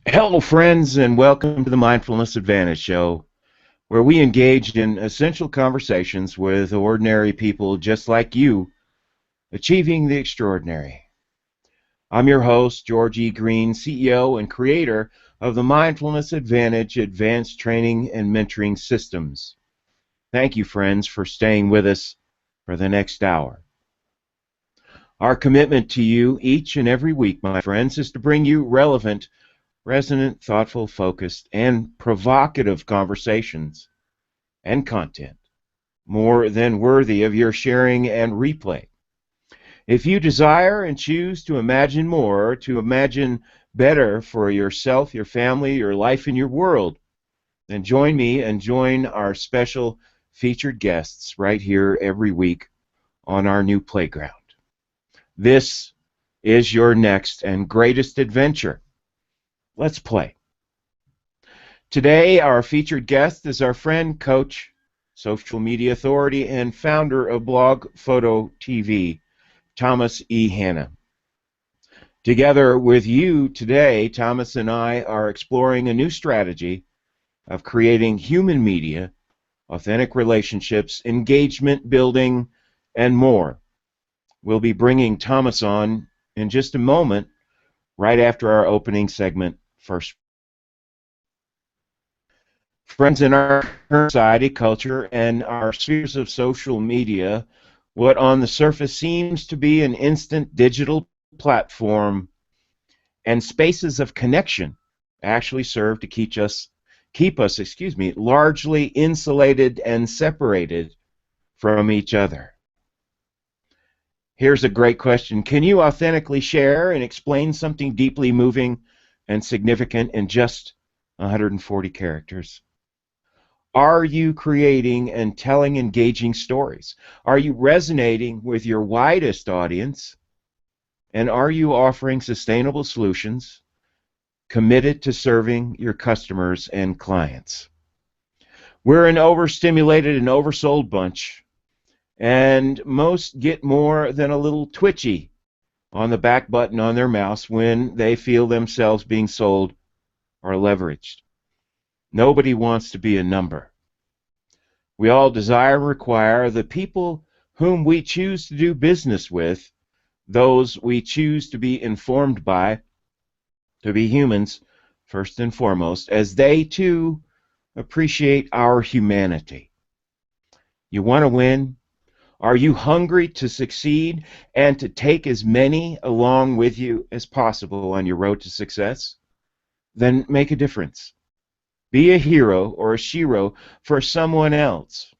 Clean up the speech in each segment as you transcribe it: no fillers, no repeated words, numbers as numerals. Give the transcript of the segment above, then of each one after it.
Hello, friends, and welcome to the Mindfulness Advantage Show, where we engage in essential conversations with ordinary people just like you, achieving the extraordinary. I'm your host, George E. Green, CEO and creator of the Mindfulness Advantage Advanced Training and Mentoring Systems. Thank you, friends, for staying with us for the next hour. Our commitment to you each and every week, my friends, is to bring you relevant, resonant, thoughtful, focused, and provocative conversations and content, more than worthy of your sharing and replay. If you desire and choose to imagine more, to imagine better for yourself, your family, your life, and your world, then join me and join our special featured guests right here every week on our new playground. This is your next and greatest adventure. Let's play. Today, our featured guest is our friend, coach, social media authority, and founder of Blog Photo TV, Thomas E. Hanna. Together with you today, Thomas and I are exploring a new strategy of creating human media, authentic relationships, engagement building, and more. We'll be bringing Thomas on in just a moment, right after our opening segment, First. Friends, in our current society, culture, and our spheres of social media, what on the surface seems to be an instant digital platform and spaces of connection actually serve to keep us, largely insulated and separated from each other. Here's a great question. Can you authentically share and explain something deeply moving and significant in just 140 characters? Are you creating and telling engaging stories? Are you resonating with your widest audience? And are you offering sustainable solutions committed to serving your customers and clients? We're an overstimulated and oversold bunch, and most get more than a little twitchy on the back button on their mouse when they feel themselves being sold or leveraged. Nobody wants to be a number. We all desire and require the people whom we choose to do business with, those we choose to be informed by, to be humans first and foremost, as they too appreciate our humanity. You want to win? Are you hungry to succeed and to take as many along with you as possible on your road to success? Then make a difference. Be a hero or a shero for someone else.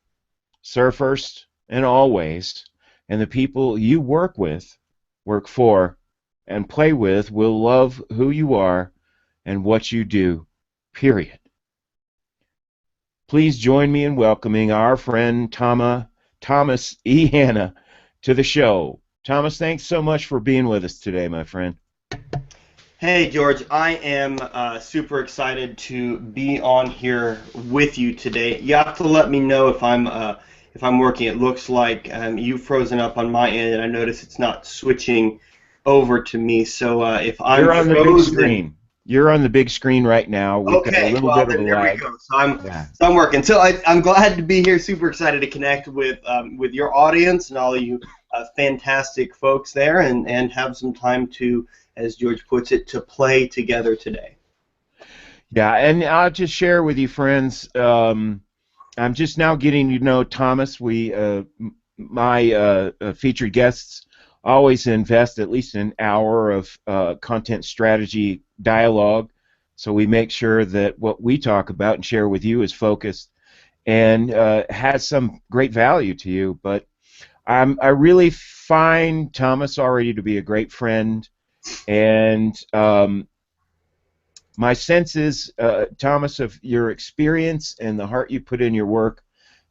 Serve first and always, and the people you work with, work for, and play with will love who you are and what you do, period. Please join me in welcoming our friend Thomas E. Hanna to the show. Thomas, thanks so much for being with us today, my friend. Hey, George. I am super excited to be on here with you today. You have to let me know if I'm working. It looks like you've frozen up on my end, and I notice it's not switching over to me. So if I'm You're on the big frozen, screen. You're on the big screen right now. We've got a little bit of a there lag. we go. So I'm working. So I'm glad to be here. Super excited to connect with your audience and all of you fantastic folks there, and have some time to, as George puts it, to play together today. Yeah, and I'll just share with you, friends. I'm just now getting to know Thomas. My featured guests always invest at least an hour of content strategy dialogue, so we make sure that what we talk about and share with you is focused and has some great value to you. But I really find Thomas already to be a great friend, and my sense is, Thomas, of your experience and the heart you put in your work,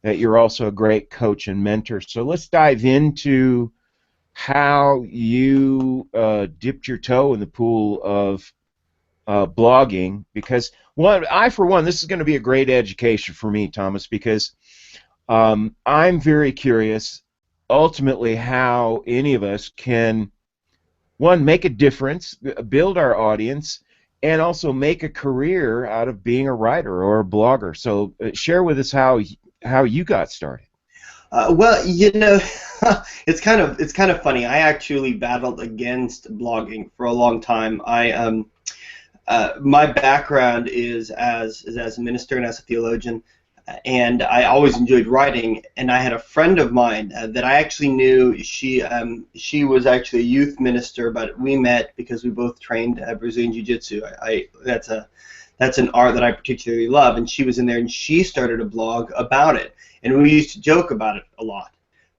that you're also a great coach and mentor. So let's dive into how you dipped your toe in the pool of blogging, because for one, this is going to be a great education for me, Thomas, because I'm very curious ultimately how any of us can, one, make a difference, build our audience, and also make a career out of being a writer or a blogger. So share with us how you got started. Well, it's kind of funny. I actually battled against blogging for a long time. My background is as a minister and as a theologian, and I always enjoyed writing. And I had a friend of mine that I actually knew. She was actually a youth minister, but we met because we both trained Brazilian Jiu-Jitsu. That's an art that I particularly love, and she was in there, and she started a blog about it, and we used to joke about it a lot.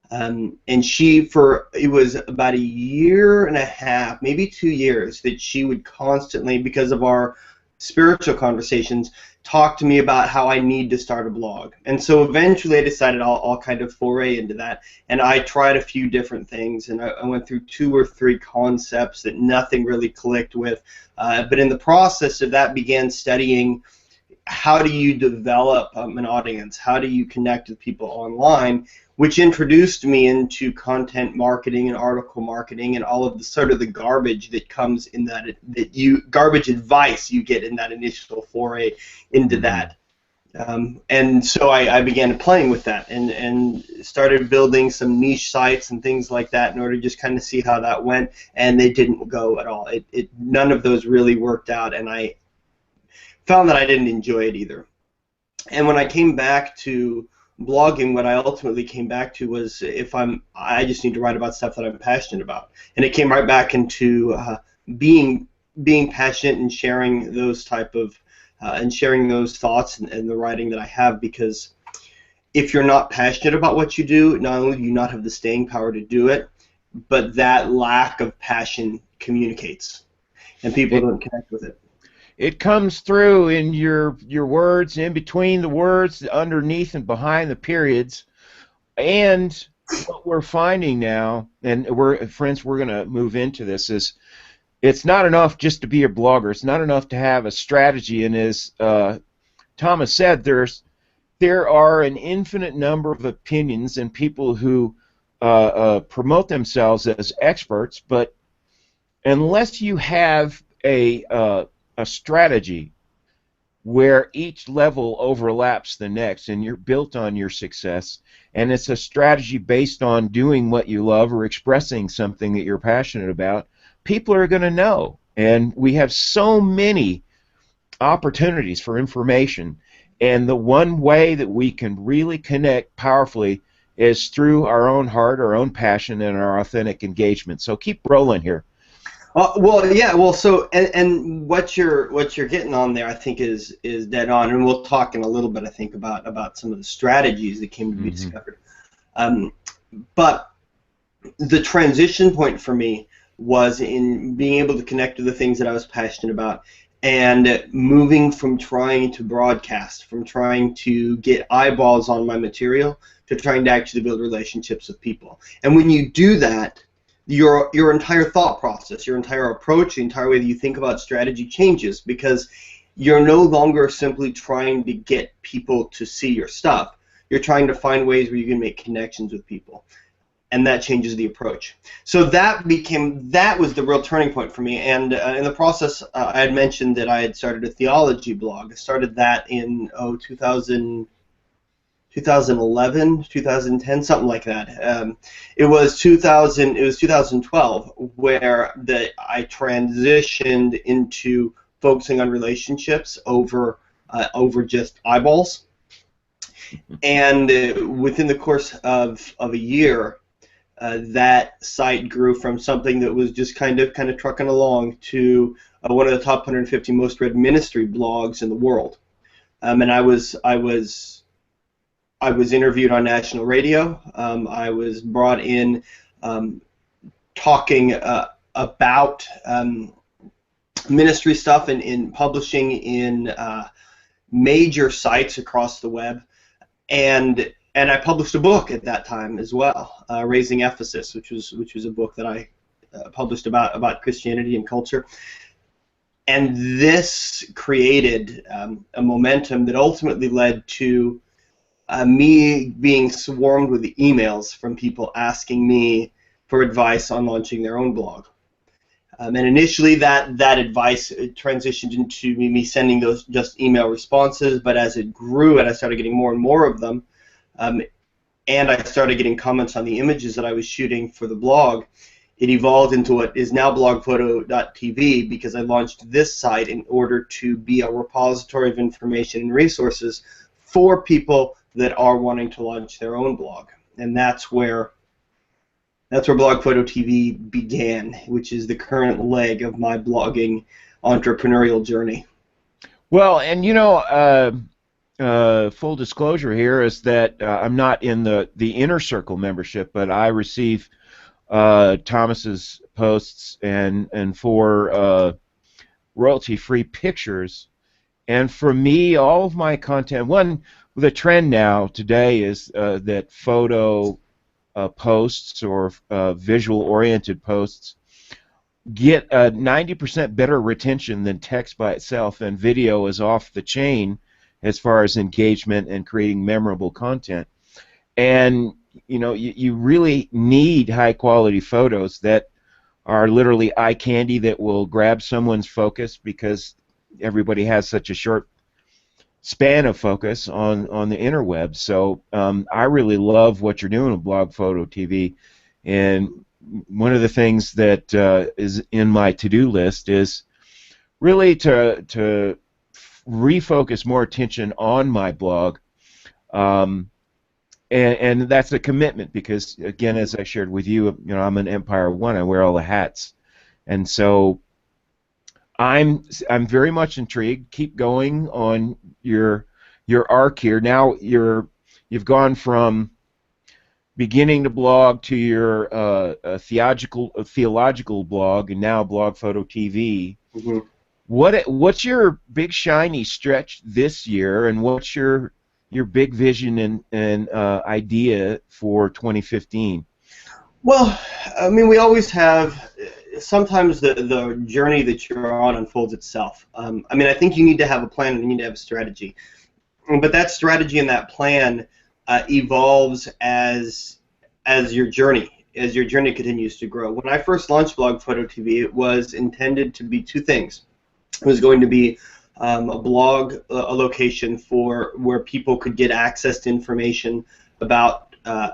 And it was about a year and a half, maybe 2 years, that she would constantly, because of our spiritual conversations, talk to me about how I need to start a blog. And so eventually I decided I'll kind of foray into that. And I tried a few different things, and I went through 2 or 3 concepts that nothing really clicked with. But in the process of that, began studying how do you develop an audience? How do you connect with people online? Which introduced me into content marketing and article marketing and all of the sort of the garbage that comes in garbage advice you get in that initial foray into that. And so I began playing with that and started building some niche sites and things like that in order to just kind of see how that went, and they didn't go at all. None of those really worked out, and I found that I didn't enjoy it either. And when I came back to blogging, what I ultimately came back to was I just need to write about stuff that I'm passionate about, and it came right back into being passionate and sharing those sharing those thoughts and the writing that I have, because if you're not passionate about what you do, not only do you not have the staying power to do it, but that lack of passion communicates, and people don't connect with it. It comes through in your words, in between the words, underneath and behind the periods. And what we're finding now, and we're going to move into this, is it's not enough just to be a blogger. It's not enough to have a strategy. And as Thomas said, there are an infinite number of opinions and people who promote themselves as experts, but unless you have a strategy where each level overlaps the next and you're built on your success, and it's a strategy based on doing what you love or expressing something that you're passionate about, people are going to know. And we have so many opportunities for information, and the one way that we can really connect powerfully is through our own heart, our own passion, and our authentic engagement. So keep rolling here. Well, yeah. Well, so and what you're getting on there, I think, is dead on, and we'll talk in a little bit, I think, about some of the strategies that came to be discovered. But the transition point for me was in being able to connect to the things that I was passionate about, and moving from trying to broadcast, from trying to get eyeballs on my material, to trying to actually build relationships with people. And when you do that, your entire thought process, your entire approach, the entire way that you think about strategy changes, because you're no longer simply trying to get people to see your stuff. You're trying to find ways where you can make connections with people, and that changes the approach. So that was the real turning point for me. And in the process, I had mentioned that I had started a theology blog. I started that in 2011, 2010, something like that. It was 2012 where I transitioned into focusing on relationships over just eyeballs. And within the course of a year, that site grew from something that was just kind of trucking along to one of the top 150 most read ministry blogs in the world. And I was interviewed on national radio. I was brought in talking about ministry stuff in publishing in major sites across the web, and I published a book at that time as well, Raising Ephesus, which was a book that I published about Christianity and culture. And this created a momentum that ultimately led to me being swarmed with emails from people asking me for advice on launching their own blog. And initially, that advice transitioned into me sending those just email responses. But as it grew and I started getting more and more of them, um, and I started getting comments on the images that I was shooting for the blog, it evolved into what is now blogphoto.tv, because I launched this site in order to be a repository of information and resources for people that are wanting to launch their own blog. And that's where Blog Photo TV began, which is the current leg of my blogging entrepreneurial journey. Well, and full disclosure here is that I'm not in the inner circle membership, but I receive Thomas's posts and for royalty-free pictures. And for me, all of my content, the trend now today is that photo posts or visual-oriented posts get 90% better retention than text by itself, and video is off the chain as far as engagement and creating memorable content. And you really need high-quality photos that are literally eye candy, that will grab someone's focus, because everybody has such a short span of focus on the interwebs. So I really love what you're doing with Blog Photo TV, and one of the things that is in my to-do list is really to refocus more attention on my blog, and that's a commitment, because again, as I shared with you, I'm an Empire of One. I wear all the hats, and so I'm very much intrigued. Keep going on your arc here. Now you've gone from beginning to blog to your theological blog, and now Blog Photo TV. Mm-hmm. What's your big shiny stretch this year, and what's your big vision and idea for 2015? Well, I mean, we always have. Sometimes the journey that you're on unfolds itself. I mean, I think you need to have a plan and you need to have a strategy, but that strategy and that plan evolves as your journey continues to grow. When I first launched Blog Photo TV, it was intended to be two things. It was going to be a blog, a location for where people could get access to information about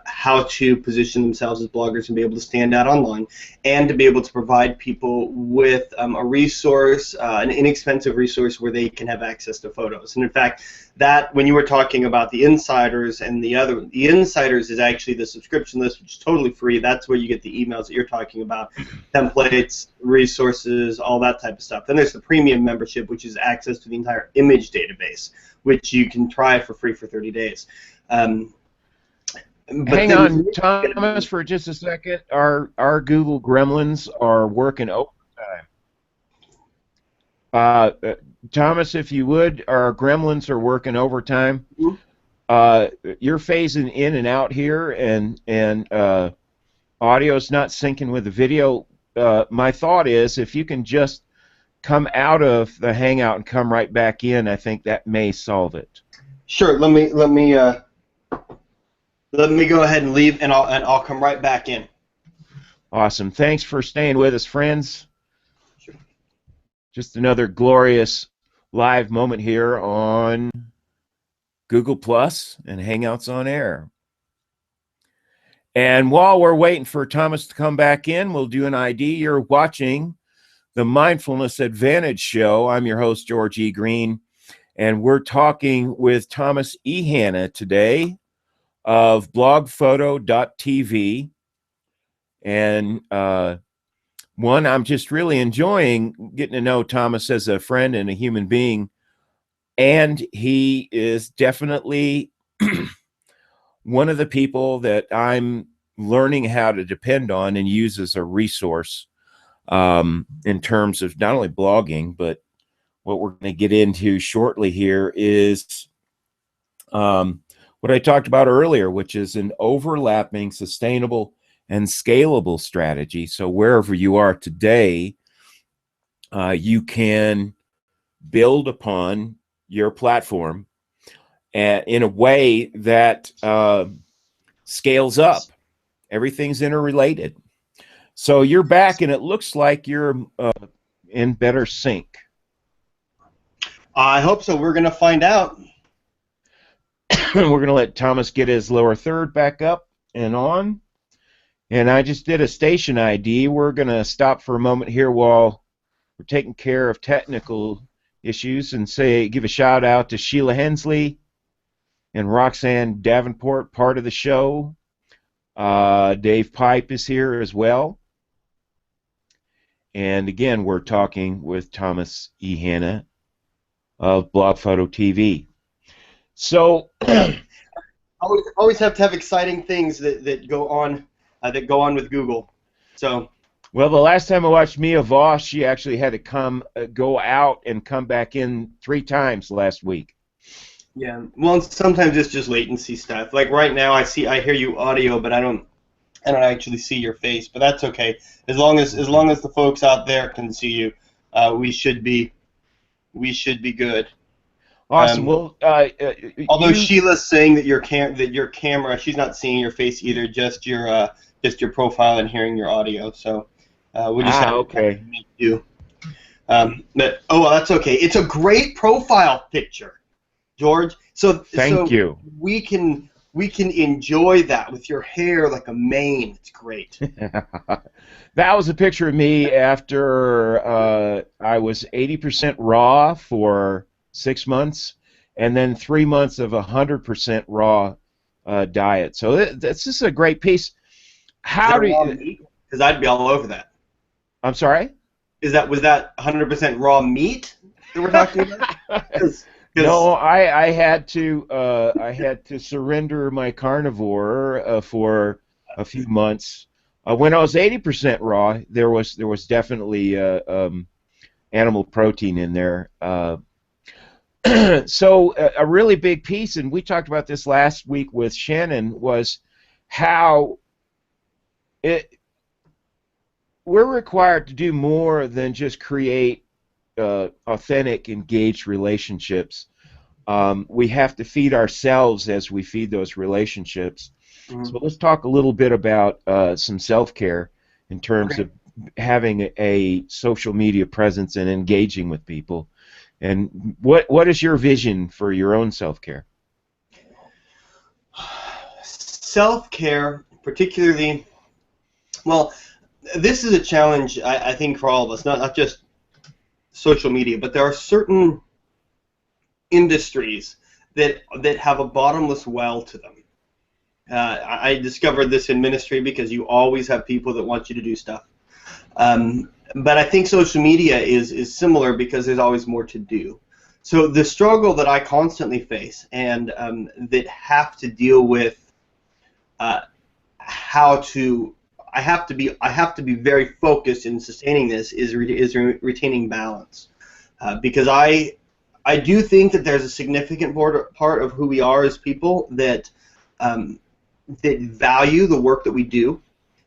how to position themselves as bloggers and be able to stand out online, and to be able to provide people with a resource, an inexpensive resource where they can have access to photos. And in fact, that when you were talking about the insiders and the insiders is actually the subscription list, which is totally free. That's where you get the emails that you're talking about, templates, resources, all that type of stuff. Then there's the premium membership, which is access to the entire image database, which you can try for free for 30 days. Hang on, Thomas, for just a second. Our Google Gremlins are working overtime. Thomas, if you would, our Gremlins are working overtime. Mm-hmm. You're phasing in and out here, and audio's not syncing with the video. My thought is, if you can just come out of the Hangout and come right back in, I think that may solve it. Sure. Let me go ahead and leave, and I'll come right back in. Awesome. Thanks for staying with us, friends. Sure. Just another glorious live moment here on Google Plus and Hangouts on Air. And while we're waiting for Thomas to come back in, we'll do an ID. You're watching the Mindfulness Advantage Show. I'm your host, George E. Green, and we're talking with Thomas E. Hanna today of blogphoto.tv. And I'm just really enjoying getting to know Thomas as a friend and a human being, and he is definitely one of the people that I'm learning how to depend on and use as a resource in terms of not only blogging, but what we're going to get into shortly here is what I talked about earlier, which is an overlapping, sustainable, and scalable strategy. So wherever you are today, you can build upon your platform in a way that scales up. Everything's interrelated. So you're back, and it looks like you're in better sync. I hope so. We're going to find out. We're going to let Thomas get his lower third back up and on. And I just did a station ID. We're going to stop for a moment here while we're taking care of technical issues and give a shout out to Sheila Hensley and Roxanne Davenport, part of the show. Dave Pipe is here as well. And again, we're talking with Thomas E. Hanna of Blog Photo TV. So always have to have exciting things that go on with Google. So. Well, the last time I watched Mia Voss, she actually had to go out and come back in 3 times last week. Yeah. Well, sometimes it's just latency stuff. Like right now, I hear you audio, but I don't actually see your face. But that's okay. As long as the folks out there can see you, we should be good. Awesome. Well, although Sheila's saying that your camera, she's not seeing your face either, just your profile and hearing your audio. So. We just have okay. to make do. But well, that's okay. It's a great profile picture, George. Thank you. We can enjoy that with your hair like a mane. It's great. That was a picture of me after I was 80% raw for 6 months, and then 3 months of 100% raw diet. So this is a great piece. How do you? Because I'd be all over that. I'm sorry? Was that 100% raw meat that we're talking about? No, I had to surrender my carnivore for a few months. When I was 80% raw, there was definitely animal protein in there. So a really big piece, and we talked about this last week with Shannon, was how we're required to do more than just create authentic, engaged relationships. We have to feed ourselves as we feed those relationships. Mm-hmm. So let's talk a little bit about some self-care in terms of having a social media presence and engaging with people. And what is your vision for your own self-care? Self-care, particularly, well, this is a challenge, I think, for all of us, not just social media, but there are certain industries that have a bottomless well to them. I discovered this in ministry because you always have people that want you to do stuff. But I think social media is similar because there's always more to do. So the struggle that I constantly face and that have to deal with how to I have to be very focused in sustaining this is retaining balance, because I do think that there's a significant part of who we are as people that value the work that we do,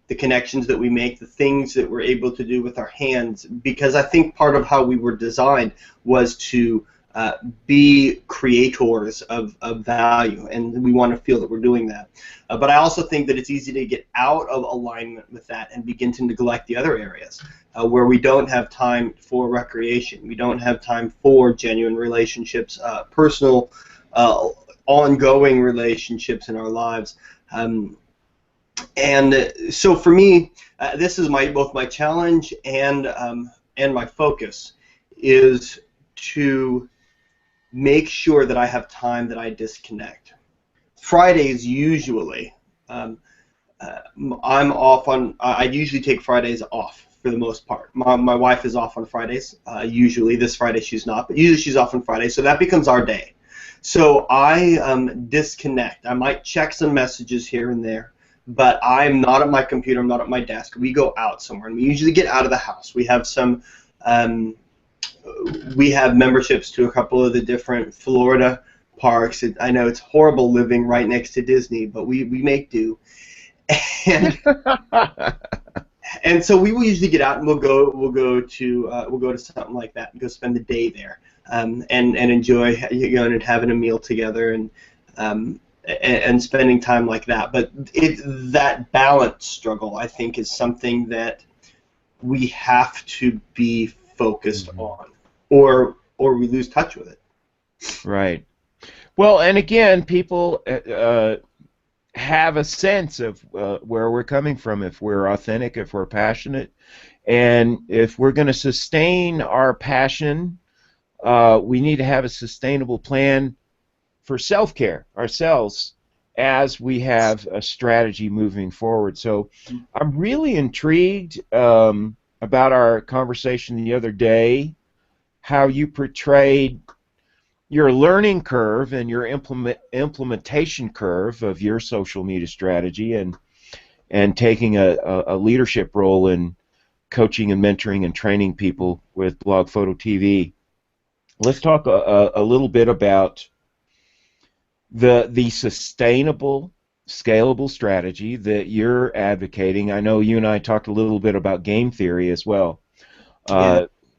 the connections that we make, the things that we're able to do with our hands, because I think part of how we were designed was to be creators of value, and we want to feel that we're doing that. But I also think that it's easy to get out of alignment with that and begin to neglect the other areas where we don't have time for recreation, we don't have time for genuine relationships, personal, ongoing relationships in our lives. And so for me, this is both my challenge and my focus is to make sure that I have time that I disconnect. Fridays usually, I'm off on. I usually take Fridays off for the most part. My wife is off on Fridays. Usually this Friday she's not, but usually she's off on Friday, so that becomes our day. So I disconnect. I might check some messages here and there, but I'm not at my computer. I'm not at my desk. We go out somewhere, and we usually get out of the house. We have some. We have memberships to a couple of the different Florida parks. I know it's horrible living right next to Disney, but we make do. And, and so we will usually get out and we'll go to something like that and go spend the day there, and enjoy and having a meal together. And and spending time like that. But that balance struggle, I think, is something that we have to be focused on, or we lose touch with it. Right. Well, and again, people have a sense of where we're coming from, if we're authentic, if we're passionate, and if we're going to sustain our passion, we need to have a sustainable plan for self-care ourselves as we have a strategy moving forward. So I'm really intrigued about our conversation the other day, how you portrayed your learning curve and your implementation curve of your social media strategy, and taking a leadership role in coaching and mentoring and training people with Blog Photo TV. Let's talk a little bit about the sustainable, scalable strategy that you're advocating. I know you and I talked a little bit about game theory as well.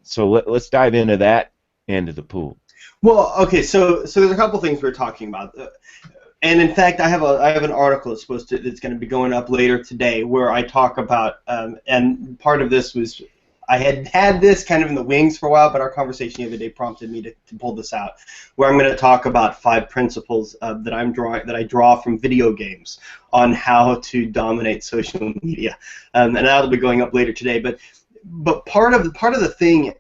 So let's dive into that end of the pool. Well, okay, so there's a couple things we're talking about, and in fact, I have an article that's going to be going up later today where I talk about, and part of this was I had this kind of in the wings for a while, but our conversation the other day prompted me to pull this out, where I'm going to talk about 5 principles that I draw from video games on how to dominate social media, and that'll be going up later today. But part of the thing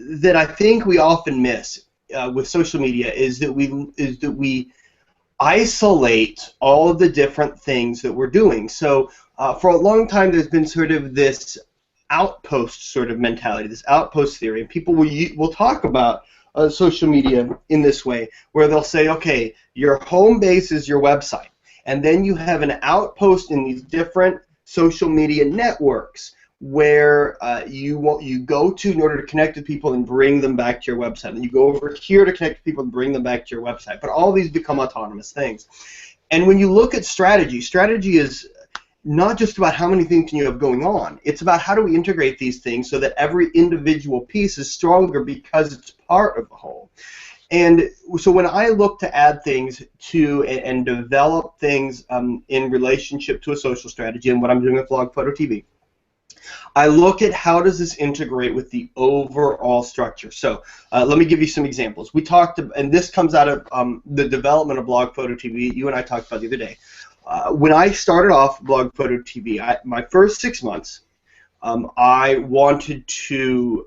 that I think we often miss with social media is that we isolate all of the different things that we're doing. So for a long time, there's been sort of this outpost sort of mentality, this outpost theory, and people will talk about social media in this way, where they'll say, okay, your home base is your website, and then you have an outpost in these different social media networks where you go to in order to connect with people and bring them back to your website. And you go over here to connect with people and bring them back to your website. But all these become autonomous things. And when you look at strategy is not just about how many things can you have going on. It's about how do we integrate these things so that every individual piece is stronger because it's part of the whole. And so when I look to add things to and develop things in relationship to a social strategy, and what I'm doing with Blog Photo TV, I look at how does this integrate with the overall structure. So let me give you some examples. We talked, and this comes out of the development of Blog Photo TV. You and I talked about the other day. When I started off Blog Photo TV, my first 6 months, I wanted to.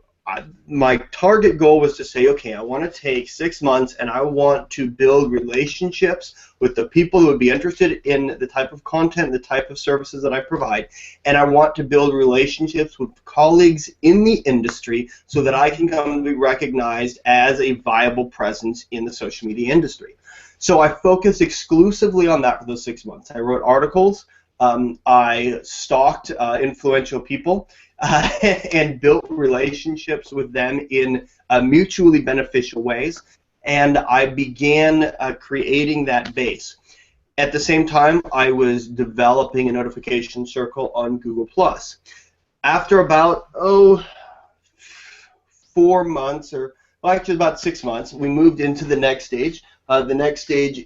My target goal was to say, okay, I want to take 6 months and I want to build relationships with the people who would be interested in the type of content, the type of services that I provide, and I want to build relationships with colleagues in the industry so that I can come to be recognized as a viable presence in the social media industry. So I focused exclusively on that for those 6 months. I wrote articles, I stalked influential people, and built relationships with them in mutually beneficial ways, and I began creating that base. At the same time, I was developing a notification circle on Google+. After about 4 months, or well, actually about 6 months, we moved into the next stage. The next stage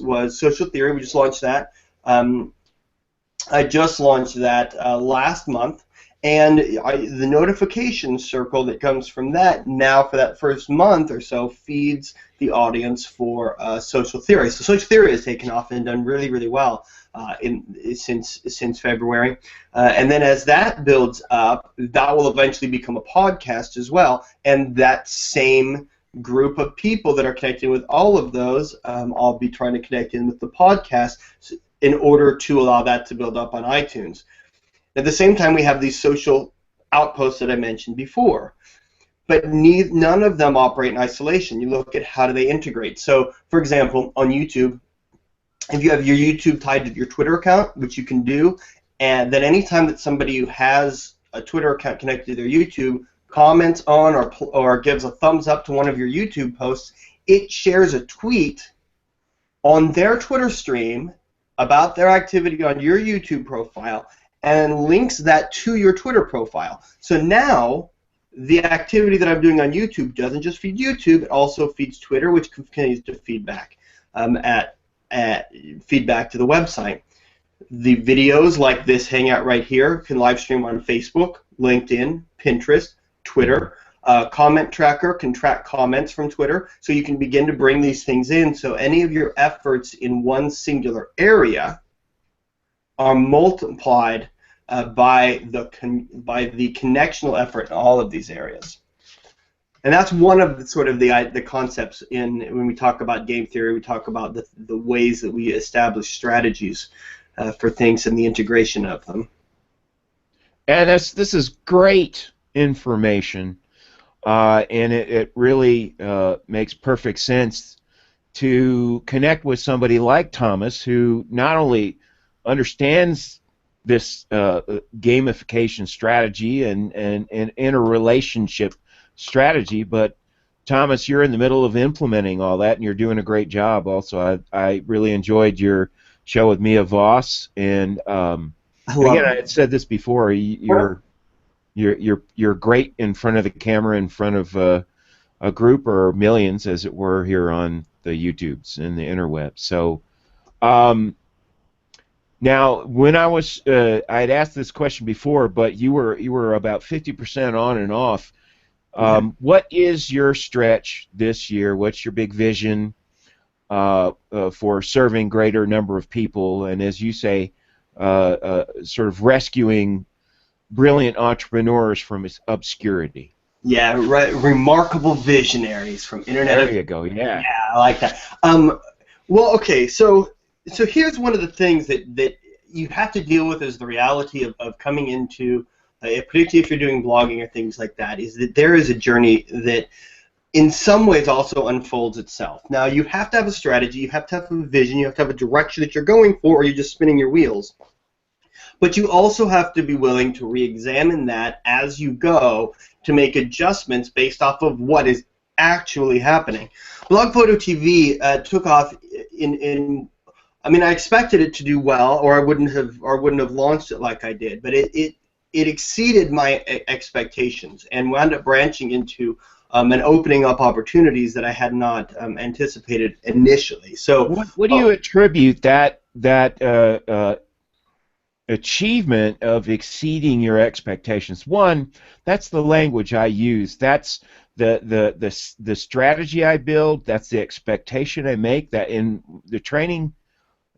was Social Theory. We just launched that. I just launched that last month. And the notification circle that comes from that now for that first month or so feeds the audience for Social Theory. So Social Theory has taken off and done really, really well since February. And then as that builds up, that will eventually become a podcast as well. And that same group of people that are connecting with all of those, I'll be trying to connect in with the podcast in order to allow that to build up on iTunes. At the same time, we have these social outposts that I mentioned before, but none of them operate in isolation. You look at how do they integrate. So, for example, on YouTube, if you have your YouTube tied to your Twitter account, which you can do, and then anytime that somebody who has a Twitter account connected to their YouTube comments on or gives a thumbs up to one of your YouTube posts, it shares a tweet on their Twitter stream about their activity on your YouTube profile, and links that to your Twitter profile. So now, the activity that I'm doing on YouTube doesn't just feed YouTube, it also feeds Twitter, which continues to feed back at feedback to the website. The videos like this hangout right here can live stream on Facebook, LinkedIn, Pinterest, Twitter. Comment tracker can track comments from Twitter, so you can begin to bring these things in. So any of your efforts in one singular area are multiplied by the connectional effort in all of these areas. And that's one of the concepts when we talk about game theory. We talk about the ways that we establish strategies for things and the integration of them. And this is great information, and it really makes perfect sense to connect with somebody like Thomas, who not only understands this gamification strategy and interrelationship strategy, but Thomas, you're in the middle of implementing all that, and you're doing a great job. Also, I really enjoyed your show with Mia Voss, and again, I had said this before. You're great in front of the camera, in front of a group or millions, as it were, here on the YouTubes and the interweb. So, now, when I was, I had asked this question before, but you were about 50% on and off. What is your stretch this year? What's your big vision for serving greater number of people, and as you say, sort of rescuing brilliant entrepreneurs from obscurity? Yeah, right. Remarkable visionaries from internet. There you go. Yeah. Yeah, I like that. Well, okay. So here's one of the things that you have to deal with, is the reality of coming into, particularly if you're doing blogging or things like that, is that there is a journey that in some ways also unfolds itself. Now, you have to have a strategy, you have to have a vision, you have to have a direction that you're going for, or you're just spinning your wheels. But you also have to be willing to re-examine that as you go, to make adjustments based off of what is actually happening. Blog Photo TV took off I mean, I expected it to do well, or I wouldn't have launched it like I did. But it exceeded my expectations and wound up branching into and opening up opportunities that I had not anticipated initially. So, what do you attribute that achievement of exceeding your expectations? One, that's the language I use. That's the strategy I build. That's the expectation I make. That in the training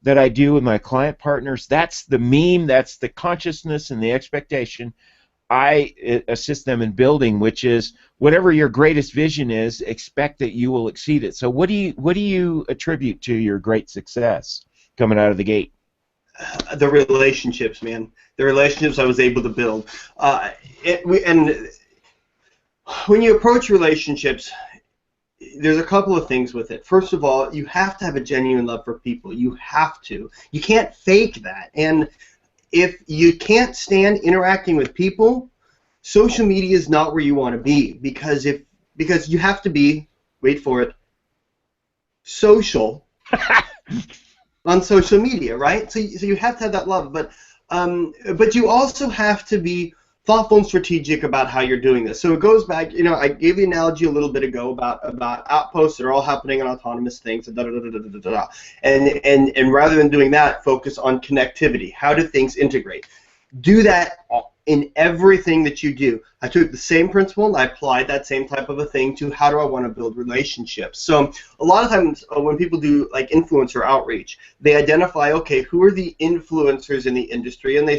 that I do with my client partners, that's the meme. That's the consciousness and the expectation I assist them in building, which is whatever your greatest vision is, expect that you will exceed it. So what do you attribute to your great success coming out of the gate? The relationships, man. The relationships I was able to build. And when you approach relationships, there's a couple of things with it. First of all, you have to have a genuine love for people. You have to. You can't fake that. And if you can't stand interacting with people, social media is not where you want to be, because you have to be, wait for it, social on social media, right? So you have to have that love, but you also have to be thoughtful and strategic about how you're doing this. So it goes back, I gave the analogy a little bit ago about outposts that are all happening on autonomous things, and and rather than doing that, focus on connectivity. How do things integrate? Do that in everything that you do. I took the same principle and I applied that same type of a thing to how do I want to build relationships. So a lot of times when people do like influencer outreach, they identify, okay, who are the influencers in the industry, and they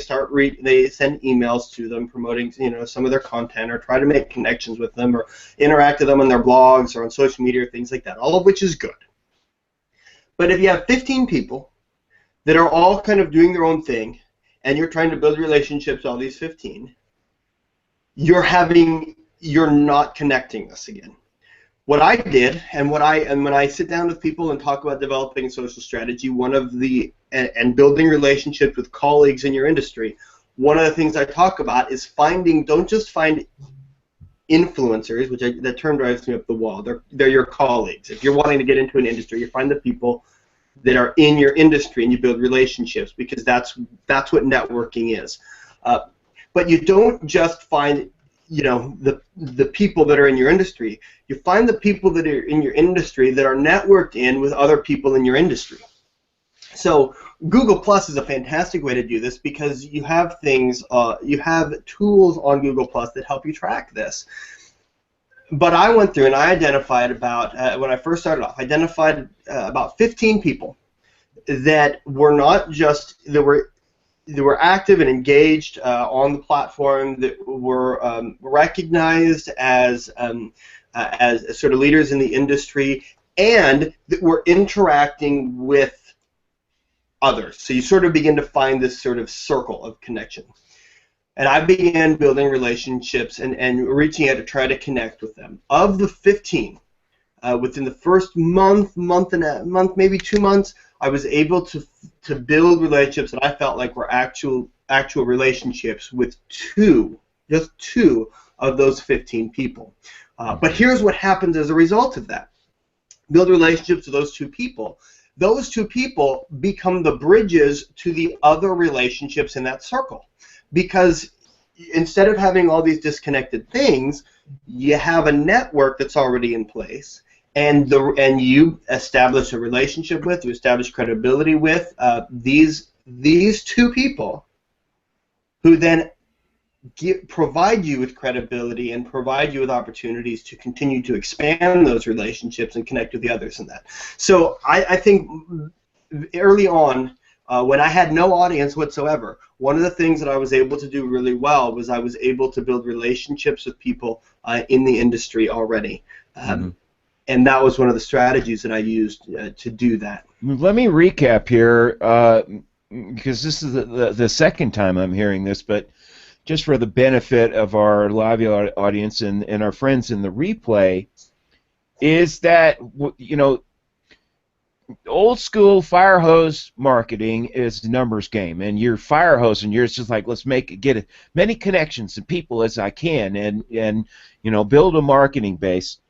they send emails to them promoting some of their content, or try to make connections with them, or interact with them on their blogs or on social media or things like that, all of which is good. But if you have 15 people that are all kind of doing their own thing, and you're trying to build relationships with all these 15, you're not connecting this again. What I did, and when I sit down with people and talk about developing a social strategy, and building relationships with colleagues in your industry, one of the things I talk about is don't just find influencers, that term drives me up the wall. They're your colleagues. If you're wanting to get into an industry, you find the people that are in your industry, and you build relationships, because that's what networking is. But you don't just find the people that are in your industry. You find the people that are in your industry that are networked in with other people in your industry. So Google Plus is a fantastic way to do this because you have things, you have tools on Google Plus that help you track this. But I went through and I identified about, when I first started off, identified about 15 people that were not just, that were active and engaged on the platform, that were recognized as sort of leaders in the industry, and that were interacting with others. So you sort of begin to find this sort of circle of connection. And I began building relationships and reaching out to try to connect with them. Of the 15, within the first month, maybe 2 months, I was able to build relationships that I felt like were actual relationships with just two of those 15 people. But here's what happens as a result of that. Build relationships with those two people. Those two people become the bridges to the other relationships in that circle. Because instead of having all these disconnected things, you have a network that's already in place, and you establish a relationship with, you establish credibility with these two people, who then provide you with credibility and provide you with opportunities to continue to expand those relationships and connect with the others in that. So I think early on, when I had no audience whatsoever, one of the things that I was able to do really well was I was able to build relationships with people in the industry already. And that was one of the strategies that I used to do that. Let me recap here, because this is the second time I'm hearing this, but just for the benefit of our live audience and our friends in the replay, is that, you know, old school fire hose marketing is a numbers game, and you're fire hose, and you're just like, let's get as many connections and people as I can, and you know, build a marketing base.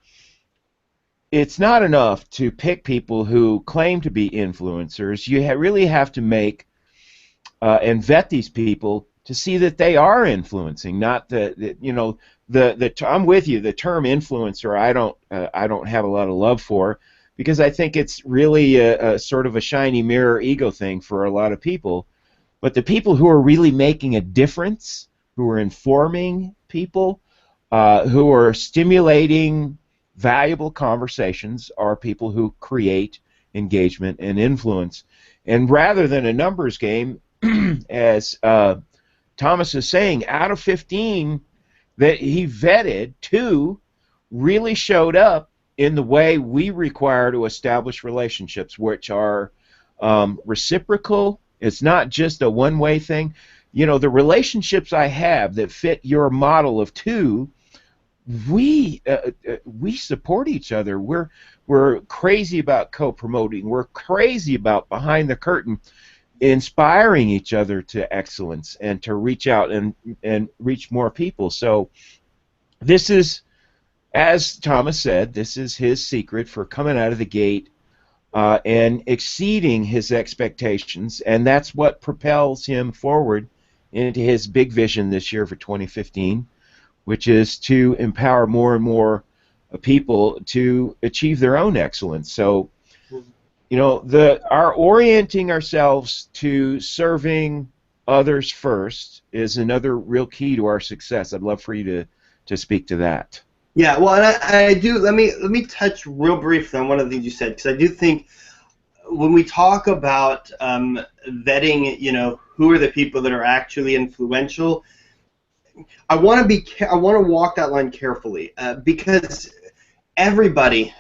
It's not enough to pick people who claim to be influencers. You really have to make and vet these people to see that they are influencing, not you know, I'm with you. The term influencer, I don't have a lot of love for, because I think it's really a sort of a shiny mirror ego thing for a lot of people. But the people who are really making a difference, who are informing people, who are stimulating valuable conversations, are people who create engagement and influence. And rather than a numbers game, as Thomas is saying, out of 15 that he vetted, 2 really showed up in the way we require to establish relationships, which are reciprocal. It's not just a one-way thing. You know, the relationships I have that fit your model of 2, we support each other. We're crazy about co-promoting. We're crazy about behind the curtain, inspiring each other to excellence and to reach out and reach more people. So this is, as Thomas said, this is his secret for coming out of the gate and exceeding his expectations, and that's what propels him forward into his big vision this year for 2015, which is to empower more and more people to achieve their own excellence. So, you know, our orienting ourselves to serving others first is another real key to our success. I'd love for you to speak to that. Yeah, well, and I do. Let me touch real briefly on one of the things you said, because I do think when we talk about vetting, you know, who are the people that are actually influential, I want to walk that line carefully, because everybody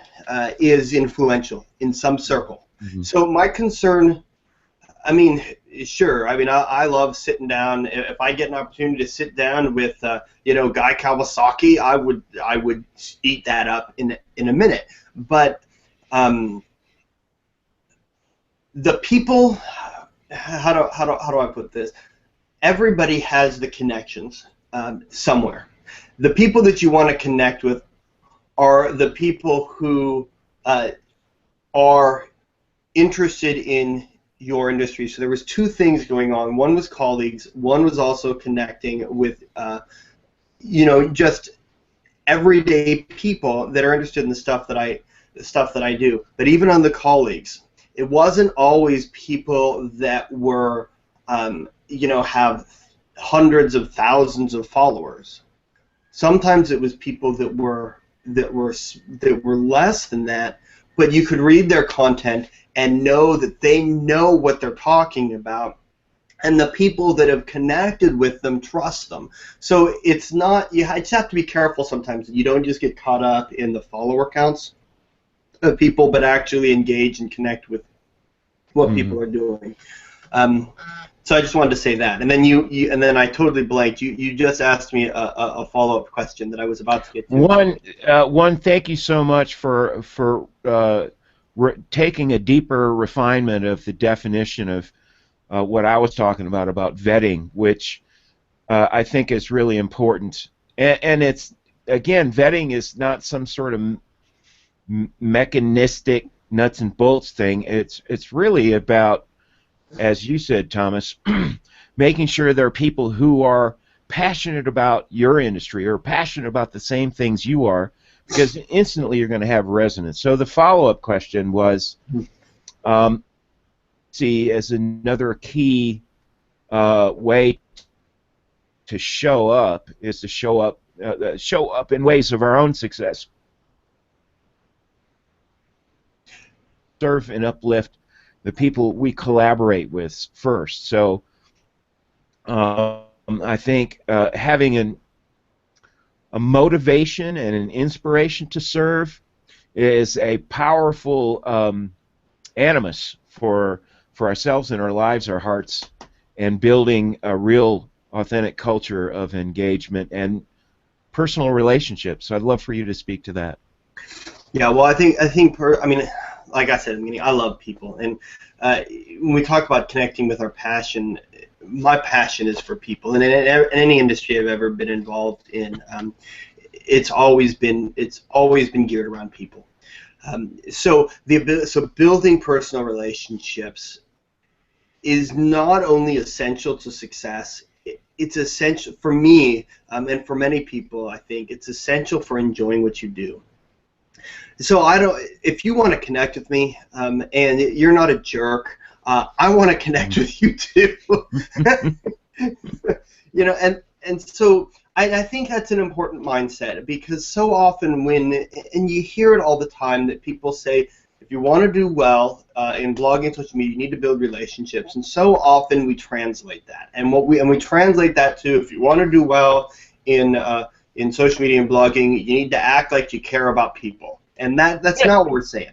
is influential in some circle. Mm-hmm. So my concern, I mean, sure. I mean, I love sitting down. If I get an opportunity to sit down with, you know, Guy Kawasaki, I would eat that up in a minute. But the people, how do I put this? Everybody has the connections somewhere. The people that you want to connect with are the people who are interested in your industry. So there was 2 things going on. One was colleagues. One was also connecting with, you know, just everyday people that are interested in the stuff that I do. But even on the colleagues, It wasn't always people that were, have hundreds of thousands of followers. Sometimes it was people that were less than that, but you could read their content and know that they know what they're talking about, and the people that have connected with them trust them. So it's not, you just have to be careful sometimes that you don't just get caught up in the follower counts of people, but actually engage and connect with what people are doing. So I just wanted to say that, and then and then I totally blanked. You just asked me a follow-up question that I was about to get to. One. Thank you so much for taking a deeper refinement of the definition of what I was talking about vetting, which I think is really important. And it's, again, vetting is not some sort of mechanistic nuts and bolts thing. It's really about, as you said, Thomas, making sure there are people who are passionate about your industry or passionate about the same things you are, because instantly you're going to have resonance. So the follow-up question was, see, as another key way to show up is to show up in ways of our own success. Serve and uplift the people we collaborate with first. So I think having a motivation and an inspiration to serve is a powerful animus for ourselves and our lives, our hearts, and building a real authentic culture of engagement and personal relationships. So I'd love for you to speak to that. Yeah, well, I think like I said, I love people, and when we talk about connecting with our passion, my passion is for people, and in any industry I've ever been involved in, it's always been geared around people. So building personal relationships is not only essential to success. It's essential for me, and for many people. I think it's essential for enjoying what you do. So if you want to connect with me, and you're not a jerk, I want to connect with you too. And so I think that's an important mindset, because so often and you hear it all the time, that people say, if you want to do well in blogging and social media, you need to build relationships. And so often we translate that, and we translate that to, if you want to do well in social media and blogging, you need to act like you care about people. And that's not what we're saying.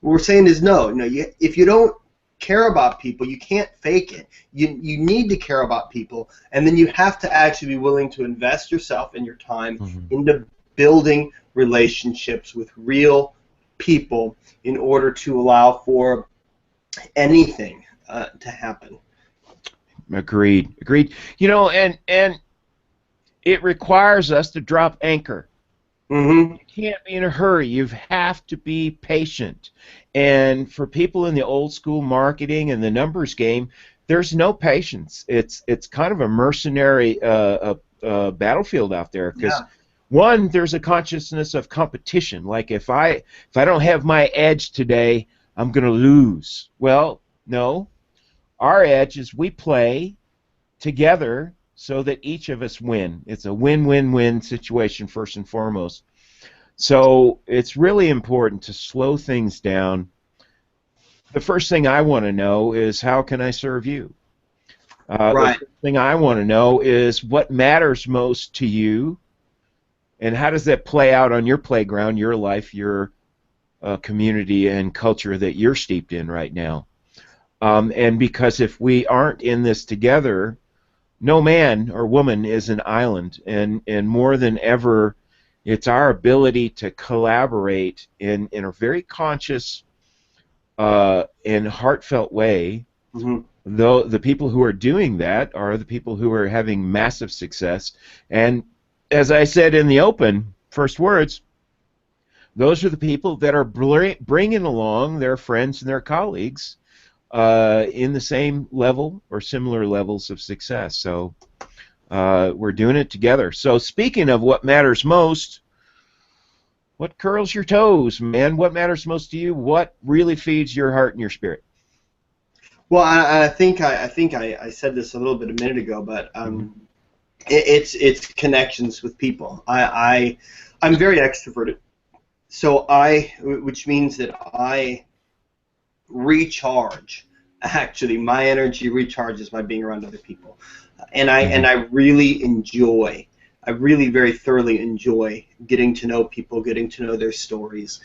What we're saying is if you don't care about people, you can't fake it. You need to care about people, and then you have to actually be willing to invest yourself and your time into building relationships with real people in order to allow for anything to happen. Agreed. And it requires us to drop anchor. You can't be in a hurry. You have to be patient. And for people in the old school marketing and the numbers game, there's no patience. It's kind of a mercenary battlefield out there, because one, there's a consciousness of competition. Like, if I don't have my edge today, I'm going to lose. Well, no. Our edge is we play together so that each of us win. It's a win-win-win situation first and foremost. So it's really important to slow things down. The first thing I want to know is, how can I serve you? Right. The first thing I want to know is, what matters most to you, and how does that play out on your playground, your life, your community and culture that you're steeped in right now. And because if we aren't in this together, no man or woman is an island, and more than ever, it's our ability to collaborate in a very conscious and heartfelt way. Though the people who are doing that are the people who are having massive success, and as I said in the open first words, those are the people that are bringing along their friends and their colleagues in the same level or similar levels of success. So we're doing it together. So speaking of what matters most, What curls your toes, man? What matters most to you? What really feeds your heart and your spirit? Well, I think I said this a little bit a minute ago, but it's connections with people. I'm very extroverted, so which means that I recharge. Actually, my energy recharges by being around other people, and I really enjoy. I really very thoroughly enjoy getting to know people, getting to know their stories,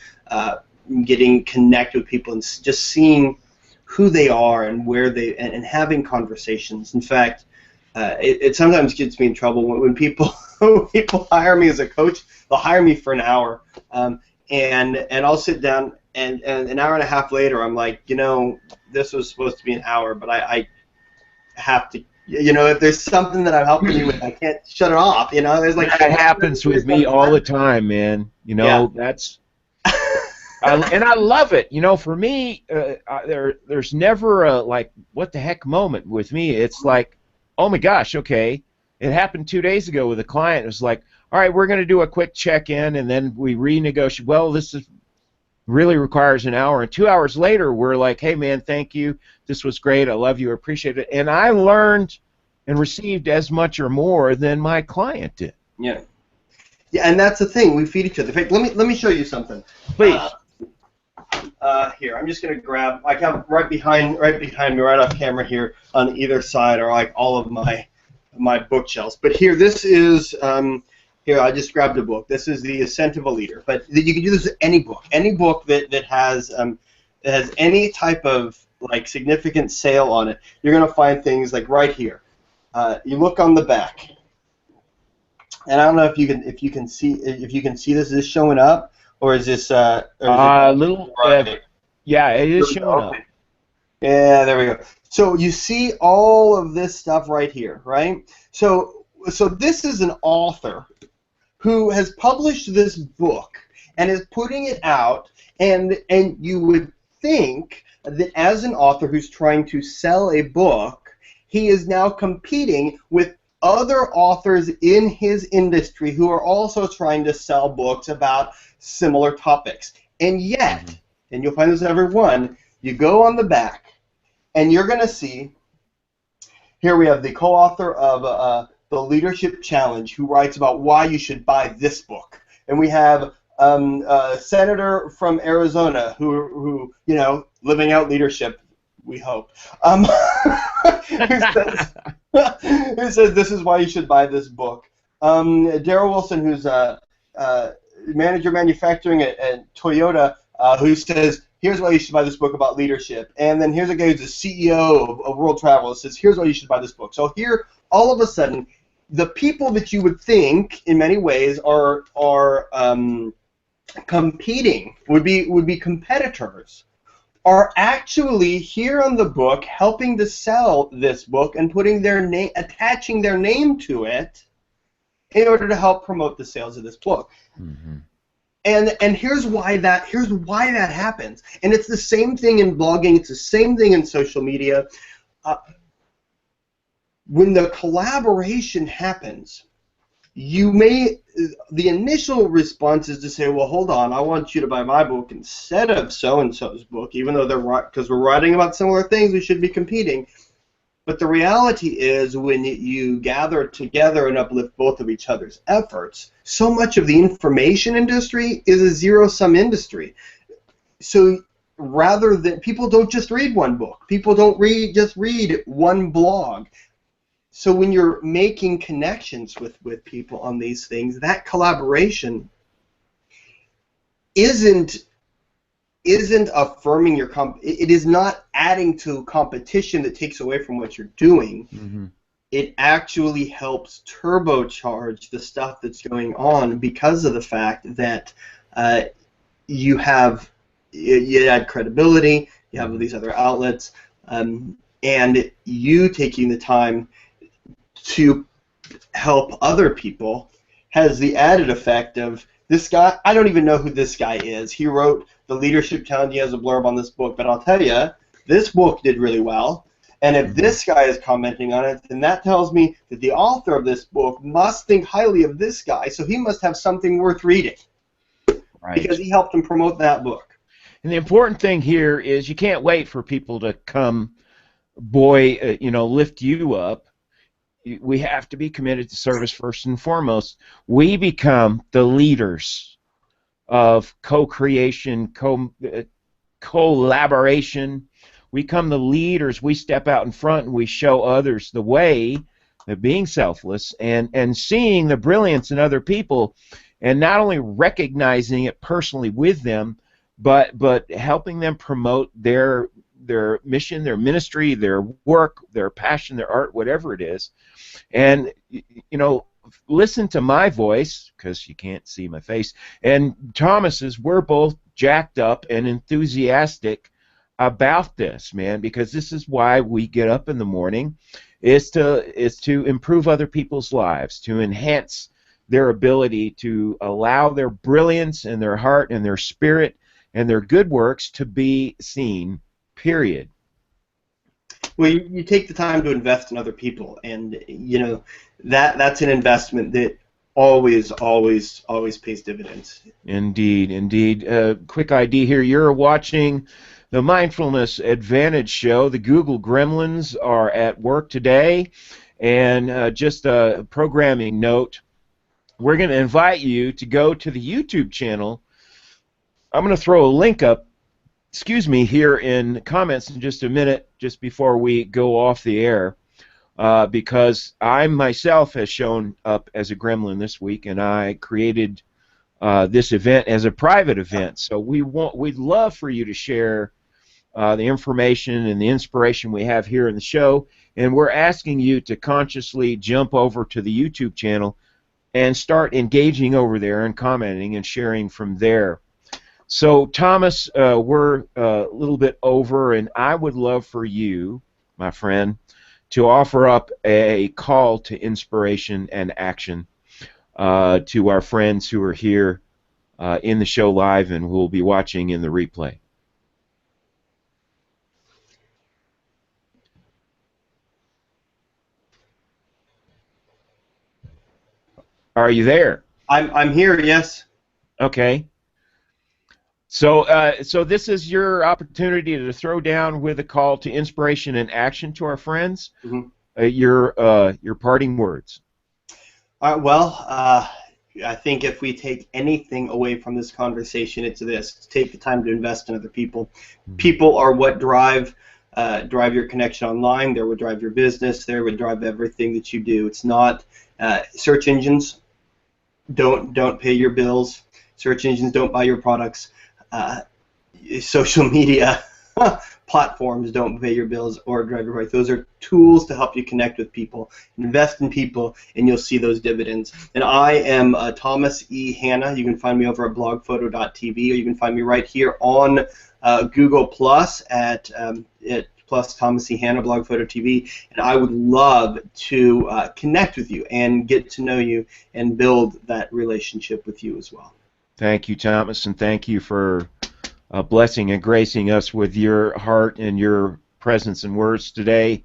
getting connected with people, and just seeing who they are and where they and having conversations. In fact, it sometimes gets me in trouble when people when people hire me as a coach. They'll hire me for an hour, and I'll sit down, and an hour and a half later, I'm like, this was supposed to be an hour, but I have to. If there's something that I'm helping you with, I can't shut it off. There's like that happens with me all the time, man. That's. And I love it. For me, there's never a like what the heck moment with me. It's like, oh my gosh, okay. It happened 2 days ago with a client. It was like, all right, we're going to do a quick check-in, and then we renegotiate. Well, really requires an hour, and 2 hours later, we're like, hey man, thank you. This was great. I love you. I appreciate it. And I learned and received as much or more than my client did. Yeah. Yeah, and that's the thing. We feed each other. In fact, let me show you something. Please. Here, I'm just gonna grab. I have right behind me, right off camera here, on either side are like all of my bookshelves. But here, this is here. I just grabbed a book. This is The Ascent of a Leader. But you can do this with any book that has any type of like significant sale on it. You're gonna find things like right here. You look on the back, and I don't know if you can see this. Is this showing up? Or is this little? Yeah, it is showing up. Yeah, there we go. So you see all of this stuff right here, right? So this is an author who has published this book and is putting it out, and you would think that as an author who's trying to sell a book, he is now competing with other authors in his industry who are also trying to sell books about similar topics. And yet, and you'll find this in every one, you go on the back, and you're going to see, here we have the co-author of the Leadership Challenge who writes about why you should buy this book. And we have a senator from Arizona who living out leadership, we hope, who says this is why you should buy this book. Darrell Wilson, who's manager manufacturing at Toyota, who says, here's why you should buy this book about leadership. And then here's a guy who's the CEO of World Travel who says, here's why you should buy this book. So here, all of a sudden, the people that you would think, in many ways, are competing, would be competitors, are actually here on the book helping to sell this book and putting their name, attaching their name to it in order to help promote the sales of this book. Mm-hmm. And here's why that happens. And it's the same thing in blogging. It's the same thing in social media. When the collaboration happens, the initial response is to say, well, hold on, I want you to buy my book instead of so-and-so's book, even though because we're writing about similar things, we should be competing. But the reality is when you gather together and uplift both of each other's efforts, so much of the information industry is a zero-sum industry. So rather than, people don't just read one book. People don't just read one blog. So when you're making connections with people on these things, that collaboration isn't affirming your it is not adding to competition that takes away from what you're doing. Mm-hmm. It actually helps turbocharge the stuff that's going on because of the fact that you add credibility, you have these other outlets, and you taking the time to help other people has the added effect of, this guy, I don't even know who this guy is. He wrote the Leadership Challenge. He has a blurb on this book, but I'll tell you, this book did really well. And if this guy is commenting on it, then that tells me that the author of this book must think highly of this guy, so he must have something worth reading. because Right. he helped him promote that book. And the important thing here is you can't wait for people to come, boy, lift you up. We have to be committed to service first and foremost. We become the leaders of co-creation, collaboration. We become the leaders. We step out in front and we show others the way of being selfless and seeing the brilliance in other people, and not only recognizing it personally with them, but helping them promote their mission, their ministry, their work, their passion, their art, whatever it is. And listen to my voice, because you can't see my face, and Thomas's. We're both jacked up and enthusiastic about this, man, because this is why we get up in the morning, is to improve other people's lives, to enhance their ability to allow their brilliance and their heart and their spirit and their good works to be seen, period. Well, you take the time to invest in other people, and that's an investment that always, always, always pays dividends. Indeed, indeed. Quick ID here. You're watching the Mindfulness Advantage Show. The Google Gremlins are at work today. And just a programming note, we're going to invite you to go to the YouTube channel. I'm going to throw a link up, here in comments in just a minute, just before we go off the air, because I myself has shown up as a gremlin this week, and I created this event as a private event. So we'd love for you to share the information and the inspiration we have here in the show, and we're asking you to consciously jump over to the YouTube channel and start engaging over there and commenting and sharing from there. So, Thomas, we're a little bit over, and I would love for you, my friend, to offer up a call to inspiration and action to our friends who are here in the show live and who will be watching in the replay. Are you there? I'm here, yes. Okay. So, so this is your opportunity to throw down with a call to inspiration and action to our friends. Mm-hmm. Your parting words. I think if we take anything away from this conversation, it's this: take the time to invest in other people. Mm-hmm. People are what drive your connection online. They're what drive your business. They're what drive everything that you do. It's not search engines. Don't pay your bills. Search engines don't buy your products. Social media platforms don't pay your bills or drive your price. Those are tools to help you connect with people. Invest in people, and you'll see those dividends. And I am Thomas E. Hanna. You can find me over at blogphoto.tv, or you can find me right here on Google Plus at plus Thomas E. Hanna, Blog Photo TV, and I would love to connect with you and get to know you and build that relationship with you as well. Thank you, Thomas, and thank you for blessing and gracing us with your heart and your presence and words today.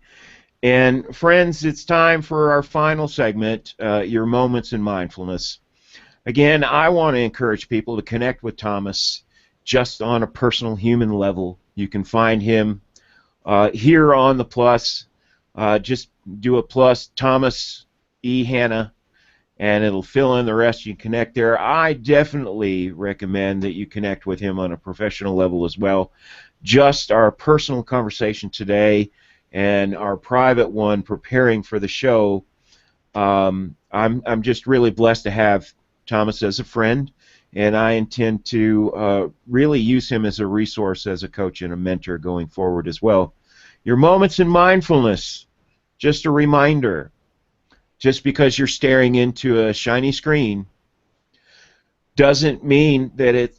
And friends, it's time for our final segment, your moments in mindfulness. Again, I want to encourage people to connect with Thomas just on a personal human level. You can find him here on the plus. Just do a plus Thomas E. Hanna, and it'll fill in the rest. You can connect there. I definitely recommend that you connect with him on a professional level as well. Just our personal conversation today and our private one preparing for the show. I'm just really blessed to have Thomas as a friend, and I intend to really use him as a resource, as a coach and a mentor going forward as well. Your moments in mindfulness, just a reminder. Just because you're staring into a shiny screen doesn't mean that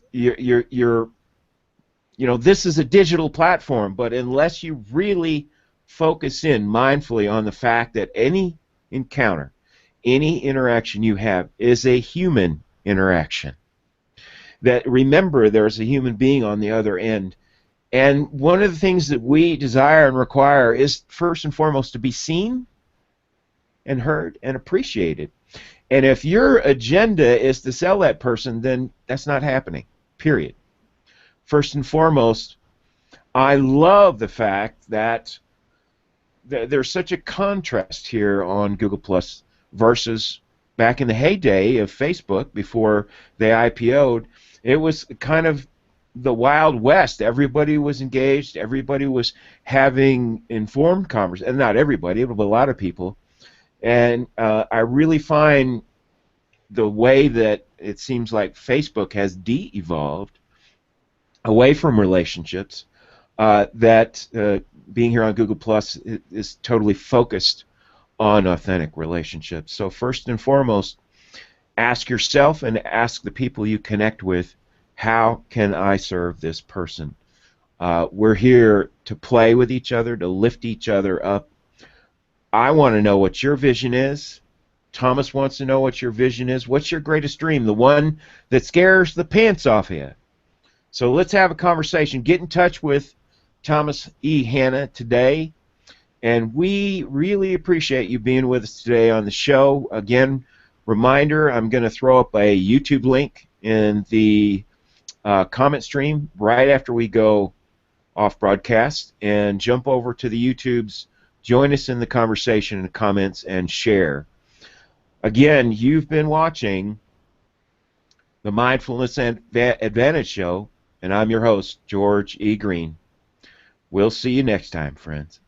this is a digital platform, but unless you really focus in mindfully on the fact that any encounter, any interaction you have is a human interaction, that remember there's a human being on the other end. And one of the things that we desire and require is first and foremost to be seen and heard and appreciated. And if your agenda is to sell that person, then that's not happening. period. First and foremost, I love the fact that there's such a contrast here on Google Plus versus back in the heyday of Facebook before they IPO'd. It was kind of the Wild West. Everybody was engaged. Everybody was having informed conversation. And not everybody, but a lot of people. And I really find the way that it seems like Facebook has de-evolved away from relationships, that being here on Google Plus is totally focused on authentic relationships. So first and foremost, ask yourself and ask the people you connect with, how can I serve this person? We're here to play with each other, to lift each other up. I want to know what your vision is. Thomas wants to know what your vision is. What's your greatest dream? The one that scares the pants off of you. So let's have a conversation. Get in touch with Thomas E. Hanna today. And we really appreciate you being with us today on the show. Again, reminder, I'm going to throw up a YouTube link in the comment stream right after we go off broadcast, and jump over to the YouTubes, join us in the conversation and comments, and share. Again, you've been watching the Mindfulness Advantage Show, and I'm your host, George E. Green. We'll see you next time, friends.